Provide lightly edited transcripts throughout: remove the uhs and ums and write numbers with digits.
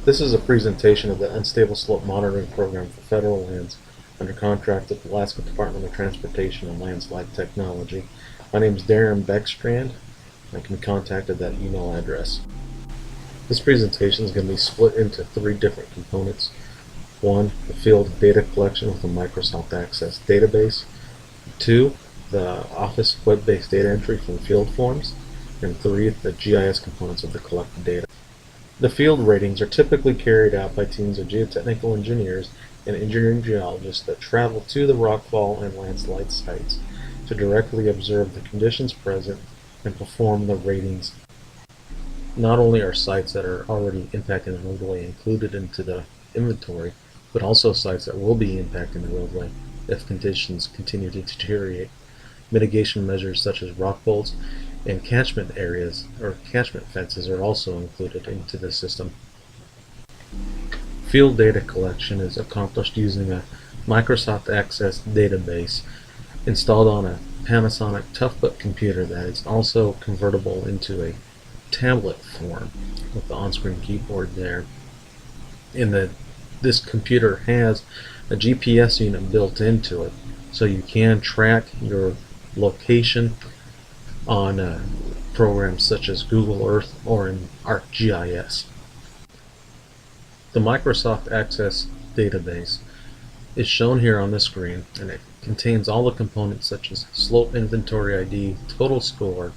This is a presentation of the Unstable Slope Monitoring Program for federal lands under contract with the Alaska Department of Transportation and Landslide Technology. My name is Darren Beckstrand. I can be contacted at that email address. This presentation is going to be split into three different components. One, the field data collection with a Microsoft Access database. Two, the Office web-based data entry from field forms. And three, the GIS components of the collected data. The field ratings are typically carried out by teams of geotechnical engineers and engineering geologists that travel to the rockfall and landslide sites to directly observe the conditions present and perform the ratings. Not only are sites that are already impacting the roadway included into the inventory, but also sites that will be impacting the roadway if conditions continue to deteriorate. Mitigation measures such as rock bolts and catchment areas or catchment fences are also included into the system. Field data collection is accomplished using a Microsoft Access database installed on a Panasonic Toughbook computer that is also convertible into a tablet form with the on-screen keyboard there. This computer has a GPS unit built into it, so you can track your location on programs such as Google Earth or in ArcGIS. The Microsoft Access database is shown here on the screen, and it contains all the components such as slope inventory ID, total score,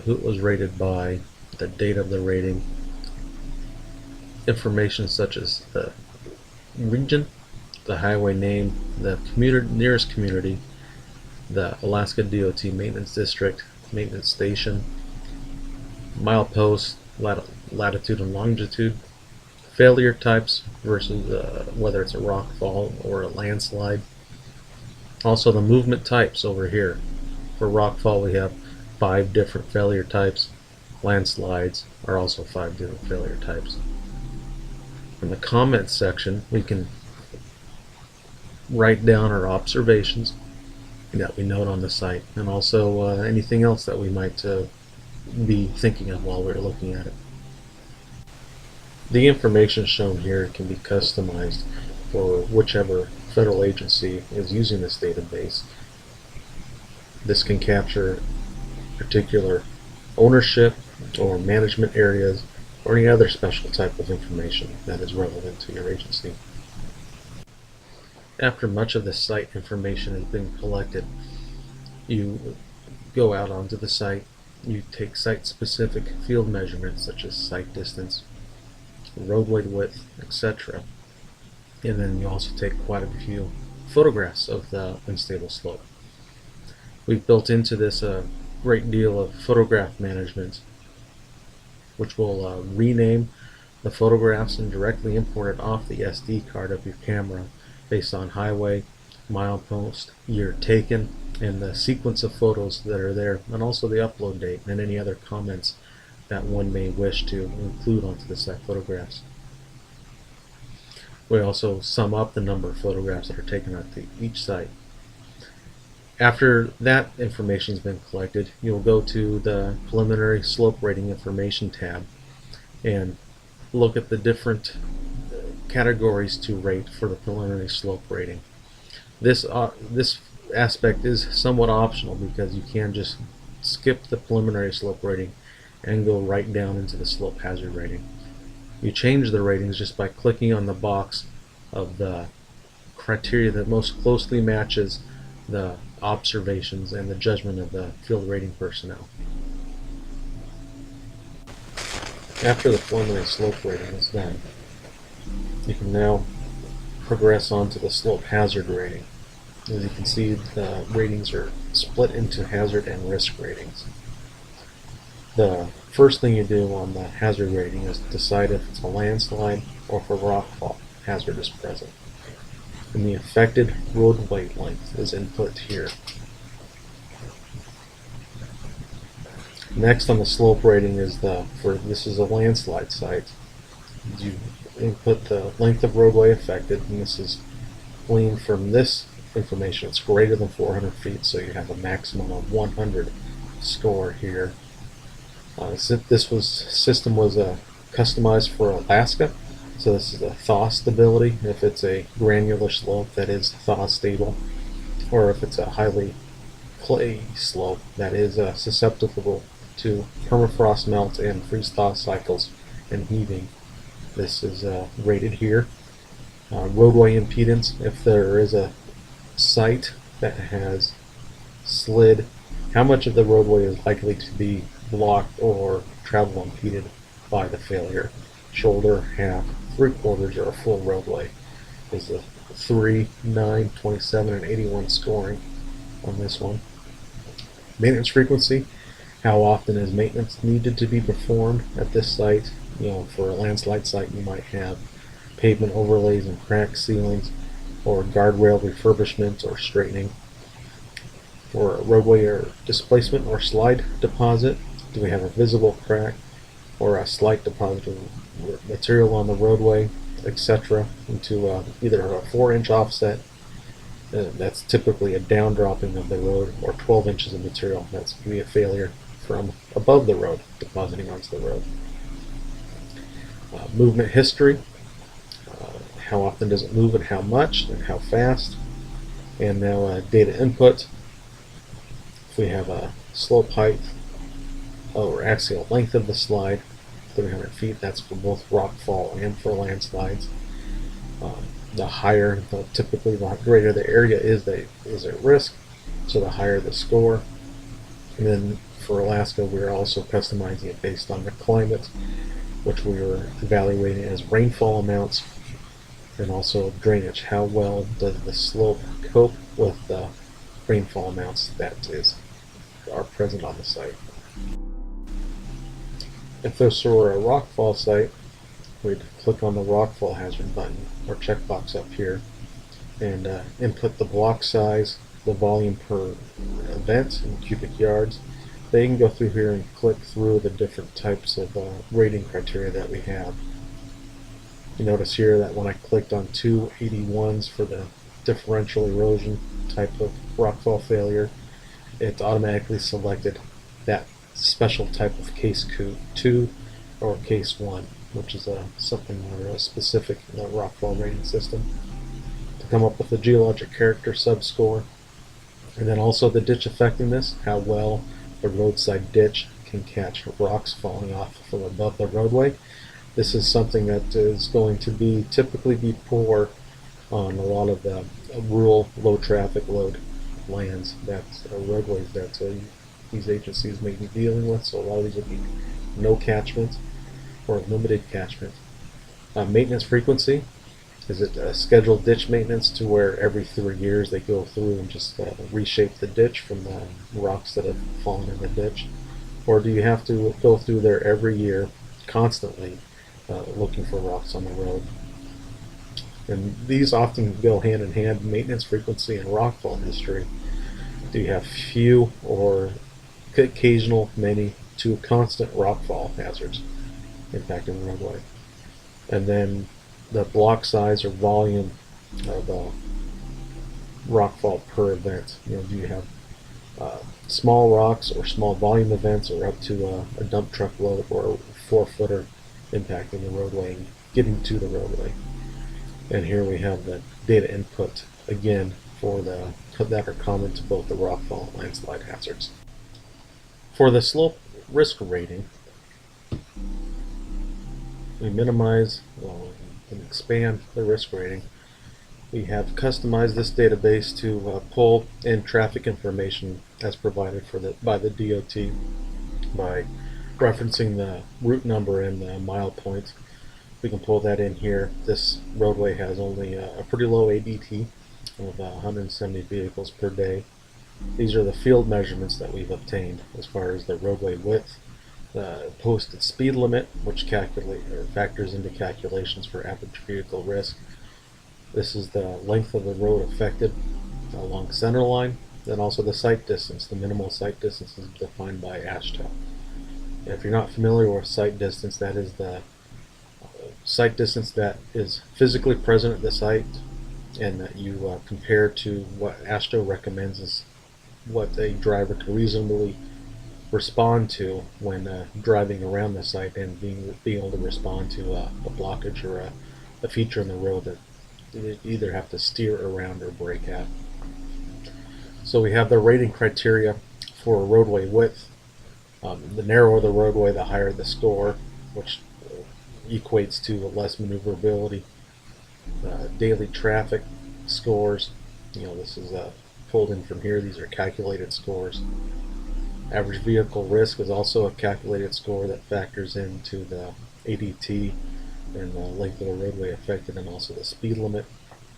who it was rated by, the date of the rating, information such as the region, the highway name, the nearest community, the Alaska DOT maintenance district, maintenance station, milepost, latitude and longitude, failure types versus whether it's a rockfall or a landslide. Also the movement types over here. For rockfall we have 5 different failure types. Landslides are also 5 different failure types. In the comments section we can write down our observations that we note on the site, and also anything else that we might be thinking of while we're looking at it. The information shown here can be customized for whichever federal agency is using this database. This can capture particular ownership or management areas or any other special type of information that is relevant to your agency. After much of the site information has been collected, you go out onto the site, you take site-specific field measurements such as site distance, roadway width, etc. And then you also take quite a few photographs of the unstable slope. We've built into this a great deal of photograph management, which will rename the photographs and directly import it off the SD card of your camera based on highway, milepost, year taken, and the sequence of photos that are there, and also the upload date and any other comments that one may wish to include onto the site photographs. We also sum up the number of photographs that are taken at each site. After that information has been collected, you'll go to the preliminary slope rating information tab and look at the different categories to rate for the preliminary slope rating. This aspect is somewhat optional because you can just skip the preliminary slope rating and go right down into the slope hazard rating. You change the ratings just by clicking on the box of the criteria that most closely matches the observations and the judgment of the field rating personnel. After the preliminary slope rating is done, you can now progress on to the slope hazard rating. As you can see, the ratings are split into hazard and risk ratings. The first thing you do on the hazard rating is decide if it's a landslide or if a rockfall hazard is present. And the affected roadway length is input here. Next on the slope rating is this is a landslide site. You input the length of roadway affected, and this is gleaned from this information. It's greater than 400 feet, so you have a maximum of 100 score here. This system was customized for Alaska. So this is a thaw stability. If it's a granular slope, that is thaw stable, or if it's a highly clay slope, that is susceptible to permafrost melt and freeze thaw cycles and heaving. This is rated here. Roadway impedance, if there is a site that has slid, how much of the roadway is likely to be blocked or travel impeded by the failure? Shoulder, half, 3/4, or a full roadway is the 3, 9, 27, and 81 scoring on this one. Maintenance frequency, how often is maintenance needed to be performed at this site? For a landslide site, you might have pavement overlays and crack sealings, or guardrail refurbishment or straightening. For a roadway or displacement or slide deposit, do we have a visible crack or a slight deposit of material on the roadway, etc., into either a 4-inch offset, that's typically a down dropping of the road, or 12 inches of material, that's going to be a failure from above the road depositing onto the road. Movement history, how often does it move and how much and how fast. And now data input, if we have a slope height or axial length of the slide, 300 feet, that's for both rockfall and for landslides. The higher, typically the greater the area is at risk, so the higher the score. And then for Alaska, we're also customizing it based on the climate, which we were evaluating as rainfall amounts, and also drainage. How well does the slope cope with the rainfall amounts that are present on the site? If this were a rockfall site, we'd click on the rockfall hazard button or checkbox up here and input the block size, the volume per event in cubic yards. They can go through here and click through the different types of rating criteria that we have. You notice here that when I clicked on 281s for the differential erosion type of rockfall failure, it automatically selected that special type of case 2 or case 1, which is something more specific in the rockfall rating system, to come up with the geologic character subscore, and then also the ditch effectiveness, how well the roadside ditch can catch rocks falling off from above the roadway. This is something that is going to be typically be poor on a lot of the rural, low traffic load lands, roadways that these agencies may be dealing with. So a lot of these will be no catchment or limited catchment. Maintenance frequency, is it scheduled ditch maintenance to where every 3 years they go through and just reshape the ditch from the rocks that have fallen in the ditch? Or do you have to go through there every year constantly looking for rocks on the road? And these often go hand in hand, maintenance frequency and rockfall history. Do you have few or occasional, many, to constant rockfall hazards impacting the roadway? And then the block size or volume of rockfall per event. Do you have small rocks or small volume events, or up to a dump truck load or a 4-footer impacting the roadway and getting to the roadway? And here we have the data input again for that are common to both the rockfall and landslide hazards. For the slope risk rating, we minimize and expand the risk rating. We have customized this database to pull in traffic information as provided by the DOT by referencing the route number and the mile point. We can pull that in here. This roadway has only a pretty low ADT of 170 vehicles per day. These are the field measurements that we've obtained as far as the roadway width, the posted speed limit, which factors into calculations for average vehicle risk. This is the length of the road affected along center line, then also the sight distance. The minimal sight distance is defined by ASHTO. If you're not familiar with sight distance, that is the sight distance that is physically present at the site, and that you compare to what ASHTO recommends is what a driver can reasonably respond to when driving around the site, and being able to respond to a blockage or a feature in the road that you either have to steer around or brake at. So we have the rating criteria for roadway width. The narrower the roadway, the higher the score, which equates to less maneuverability. Daily traffic scores, this is pulled in from here. These are calculated scores. Average vehicle risk is also a calculated score that factors into the ADT and the length of the roadway affected, and also the speed limit.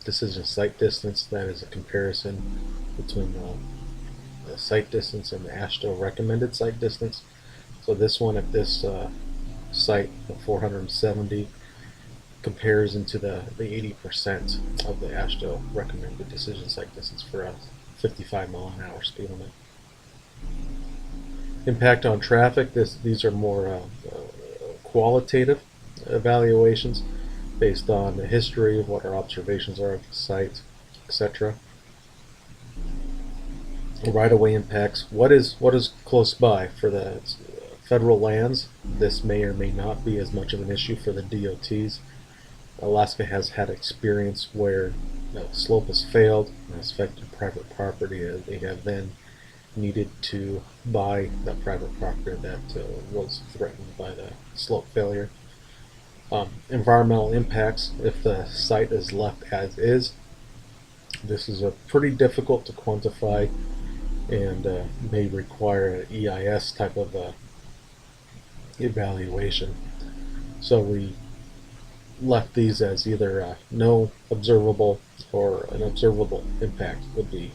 Decision site distance, that is a comparison between the site distance and the AKDOT recommended site distance. So this one at this site, the 470, compares into the 80% of the AKDOT recommended decision site distance for a 55 mile an hour speed limit. Impact on traffic, these are more qualitative evaluations based on the history of what our observations are of the site, etc. Right-of-way impacts, what is close by. For the federal lands, this may or may not be as much of an issue. For the DOTs, Alaska has had experience where the slope has failed and has affected private property. They have then needed to buy that private property that was threatened by the slope failure. Environmental impacts, if the site is left as is, this is pretty difficult to quantify and may require an EIS type of evaluation. So we left these as either no observable or an observable impact would be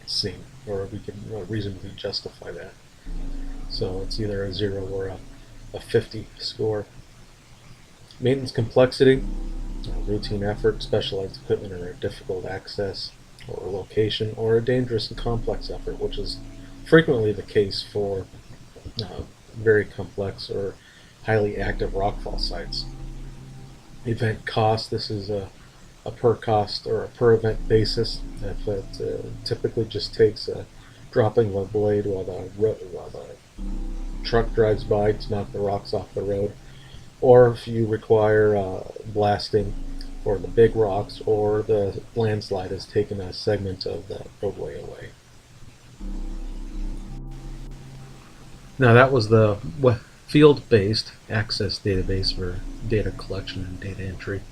seen, or we can reasonably justify that. So it's either a 0 or a 50 score. Maintenance complexity, routine effort, specialized equipment, or a difficult access or location, or a dangerous and complex effort, which is frequently the case for very complex or highly active rockfall sites. Event cost, this is a per cost or a per event basis. If it typically just takes a dropping of a blade while the truck drives by to knock the rocks off the road, or if you require blasting for the big rocks, or the landslide has taken a segment of the roadway away. Now that was the field-based access database for data collection and data entry.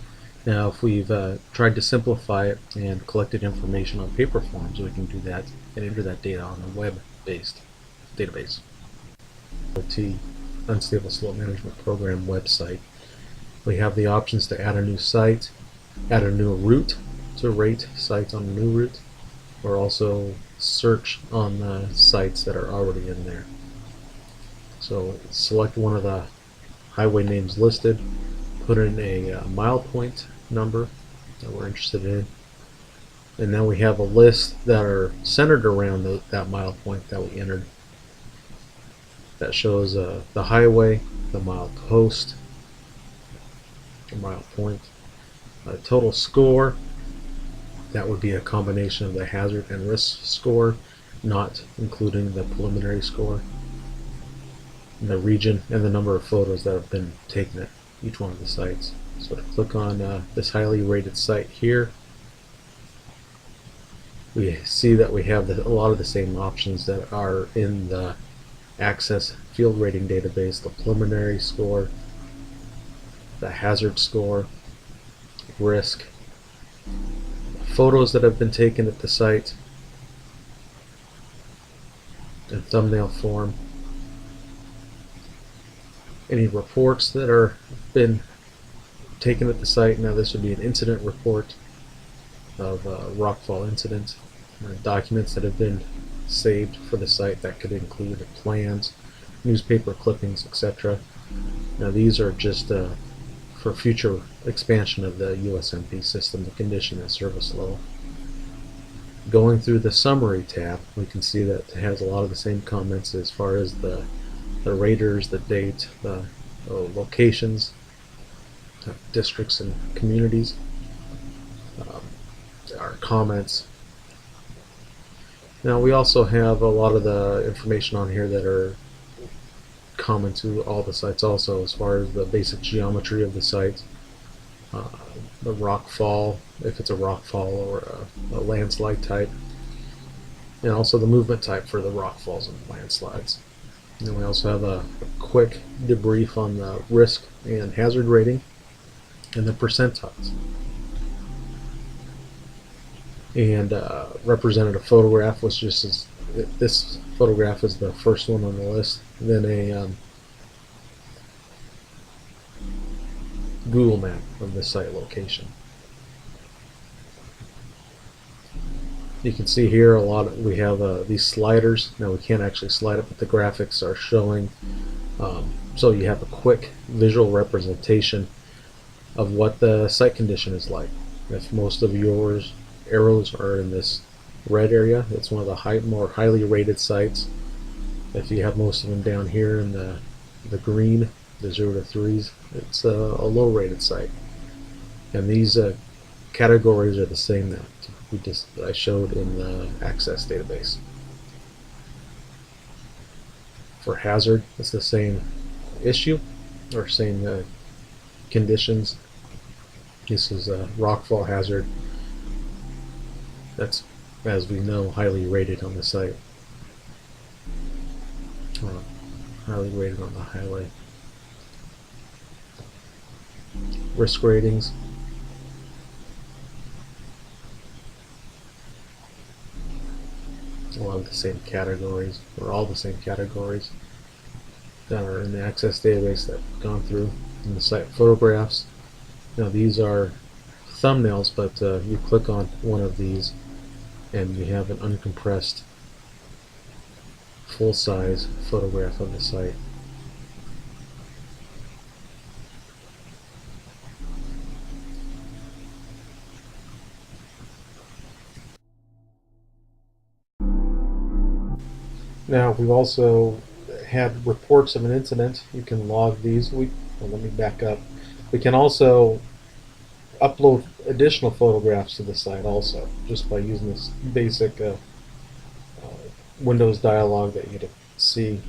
Now if we've tried to simplify it and collected information on paper forms, we can do that and enter that data on a web-based database. AKDOT Unstable Slope Management Program website. We have the options to add a new site, add a new route to rate sites on a new route, or also search on the sites that are already in there. So select one of the highway names listed, put in a mile point number that we're interested in, and now we have a list that are centered around that mile point that we entered. That shows the highway, the mile post, the mile point, total score. That would be a combination of the hazard and risk score, not including the preliminary score, and the region, and the number of photos that have been taken at each one of the sites. So to click on this highly rated site here, we see that we have a lot of the same options that are in the Access Field Rating Database: the preliminary score, the hazard score, risk, photos that have been taken at the site in thumbnail form, any reports that are been taken at the site. Now this would be an incident report of a rockfall incident, documents that have been saved for the site that could include plans, newspaper clippings, etc. Now these are just for future expansion of the USMP system, the condition and service level. Going through the summary tab, we can see that it has a lot of the same comments as far as the raters, the date, the locations, districts and communities. Our comments, Now we also have a lot of the information on here that are common to all the sites also, as far as the basic geometry of the site, uh, the rock fall, if it's a rock fall or a landslide type, and also the movement type for the rock falls and landslides. And then we also have a quick debrief on the risk and hazard rating and the percentiles. And representative photograph, which just is, this photograph is the first one on the list. Then a Google map of the site location. You can see here we have these sliders. Now we can't actually slide it, but the graphics are showing. So you have a quick visual representation of what the site condition is like. If most of yours arrows are in this red area, it's one of the more highly rated sites. If you have most of them down here in the green, the 0 to 3s, it's a low rated site. And these categories are the same that I showed in the access database. For hazard, it's the same issue or same conditions. This is a rockfall hazard. That's, as we know, highly rated on the site. Highly rated on the highway. Risk ratings. A lot of the same categories, or all the same categories that are in the access database that we've gone through. In the site photographs, now these are thumbnails, but you click on one of these and you have an uncompressed full-size photograph of the site. Now we've also had reports of an incident. You can log these. Well, let me back up. We can also upload additional photographs to the site also, just by using this basic Windows dialog that you'd see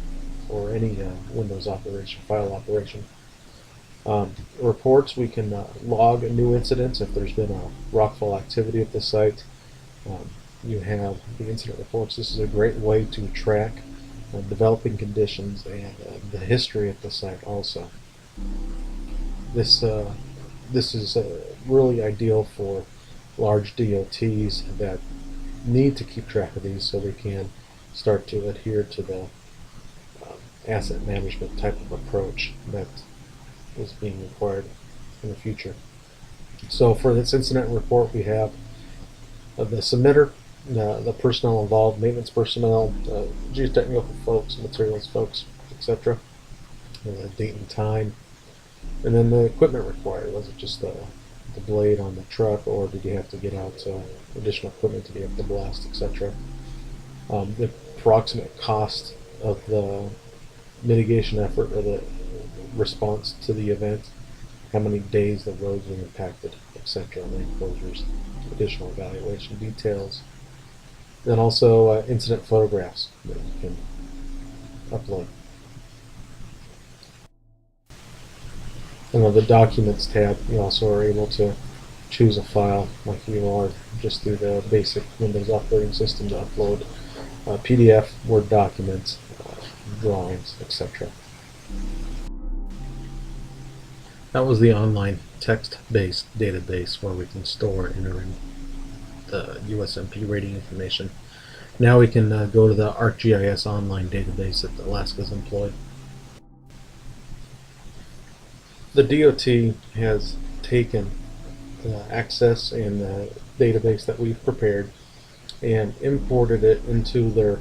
for any Windows operation, file operation. Reports, we can log new incidents if there's been a rockfall activity at the site. You have the incident reports. This is a great way to track developing conditions and the history at the site also. This is really ideal for large DOTs that need to keep track of these so they can start to adhere to the asset management type of approach that is being required in the future. So for this incident report, we have the submitter, the personnel involved, maintenance personnel, geotechnical folks, materials folks, etc. The date and time, and then the equipment required. Was it just the blade on the truck, or did you have to get out additional equipment to be able to blast, etc. The approximate cost of the mitigation effort or the response to the event, how many days the roads were impacted, etc. Lane closures, additional evaluation details. Then also incident photographs that you can upload. And on the Documents tab, you also are able to choose a file like you are just through the basic Windows operating system to upload PDF, Word documents, drawings, etc. That was the online text-based database where we can store and enter in the USMP rating information. Now we can go to the ArcGIS online database that Alaska's employed. The DOT has taken the access and the database that we've prepared and imported it into their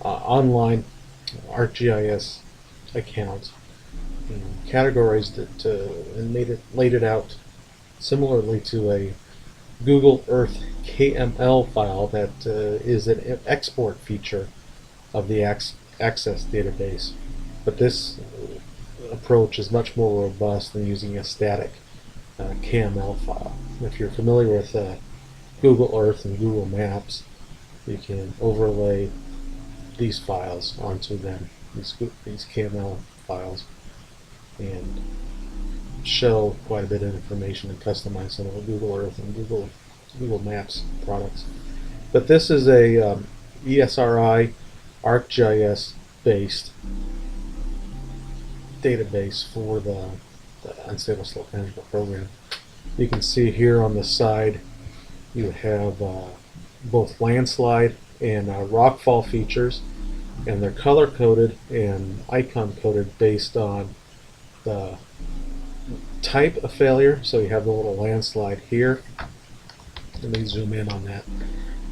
online ArcGIS account, and categorized it and laid it out similarly to a Google Earth KML file that is an export feature of the access database. But this approach is much more robust than using a static KML file. If you're familiar with Google Earth and Google Maps, you can overlay these files onto them, these KML files, and show quite a bit of information and customize some of the Google Earth and Google Maps products. But this is a ESRI ArcGIS based database for the Unstable Slope Management Program. You can see here on the side you have both landslide and rockfall features, and they're color coded and icon coded based on the type of failure. So you have the little landslide here. Let me zoom in on that.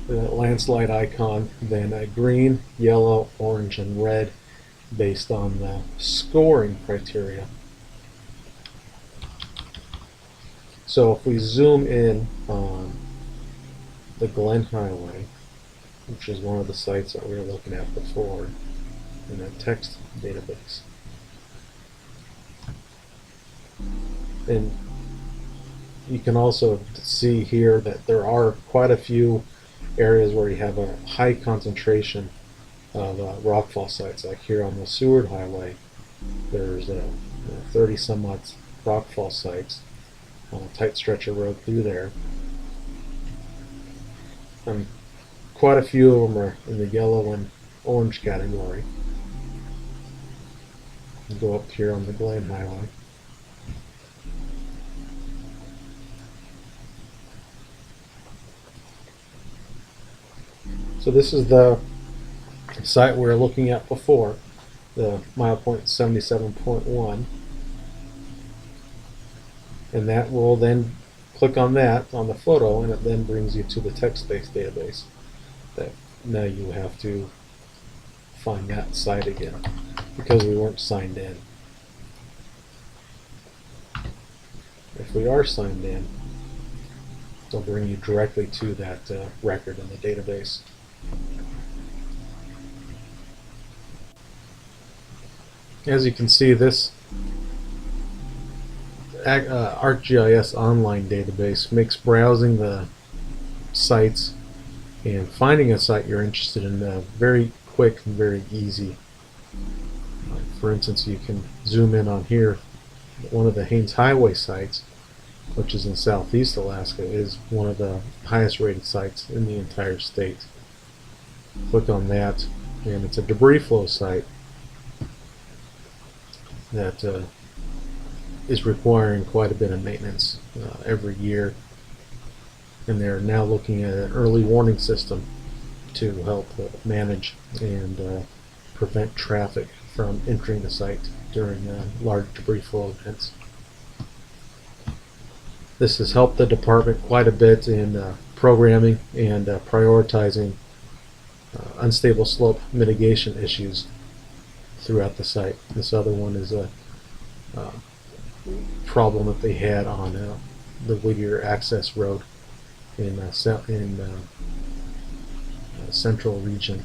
The landslide icon, then a green, yellow, orange, and red based on the scoring criteria. So if we zoom in on the Glen Highway, which is one of the sites that we were looking at before in a text database, and you can also see here that there are quite a few areas where you have a high concentration of rockfall sites. Like here on the Seward Highway, there's 30 some odd rockfall sites on a tight stretch of road through there. Quite a few of them are in the yellow and orange category. You go up here on the Glen Highway. So this is the site we were looking at before, the milepoint 77.1, and that will then click on that on the photo, and it then brings you to the text-based database. That now you have to find that site again because we weren't signed in. If we are signed in, it'll bring you directly to that record in the database. As you can see, this ArcGIS online database makes browsing the sites and finding a site you're interested in very quick and very easy. For instance, you can zoom in on here. One of the Haines Highway sites, which is in southeast Alaska, is one of the highest rated sites in the entire state. Click on that, and it's a debris flow site that is requiring quite a bit of maintenance every year, and they're now looking at an early warning system to help manage and prevent traffic from entering the site during large debris flow events. This has helped the department quite a bit in programming and prioritizing unstable slope mitigation issues throughout the site. This other one is a problem that they had on the Whittier access road in central region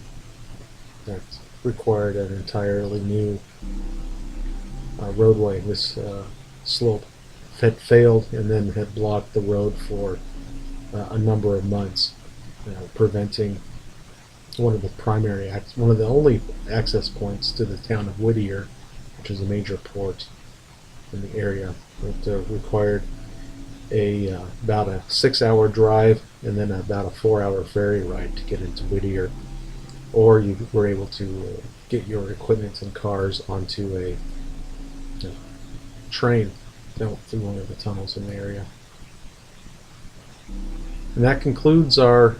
that required an entirely new roadway. This slope had failed and then had blocked the road for a number of months, preventing one of the only access points to the town of Whittier, which is a major port in the area. It required about a 6-hour drive and then about a 4-hour ferry ride to get into Whittier, or you were able to get your equipment and cars onto a train through one of the tunnels in the area. And that concludes one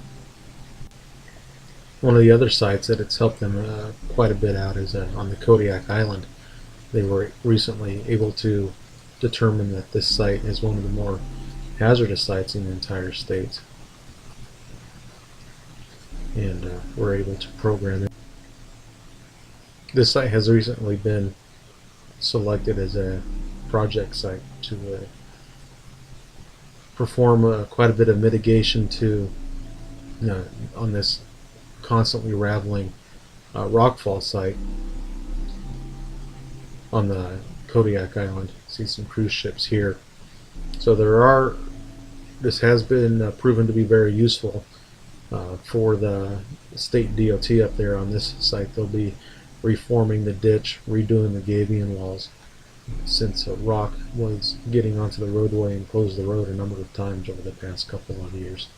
of the other sites that it's helped them quite a bit out is on the Kodiak Island. They were recently able to determine that this site is one of the more hazardous sites in the entire state, and were able to program it. This site has recently been selected as a project site to perform quite a bit of mitigation to on this constantly raveling rockfall site on the Kodiak Island. See some cruise ships here. So this has been proven to be very useful For the state DOT up there on this site, they'll be reforming the ditch, redoing the gabion walls, since rock was getting onto the roadway and closed the road a number of times over the past couple of years.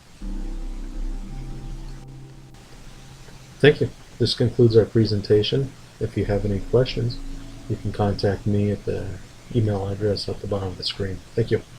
Thank you. This concludes our presentation. If you have any questions, you can contact me at the email address at the bottom of the screen. Thank you.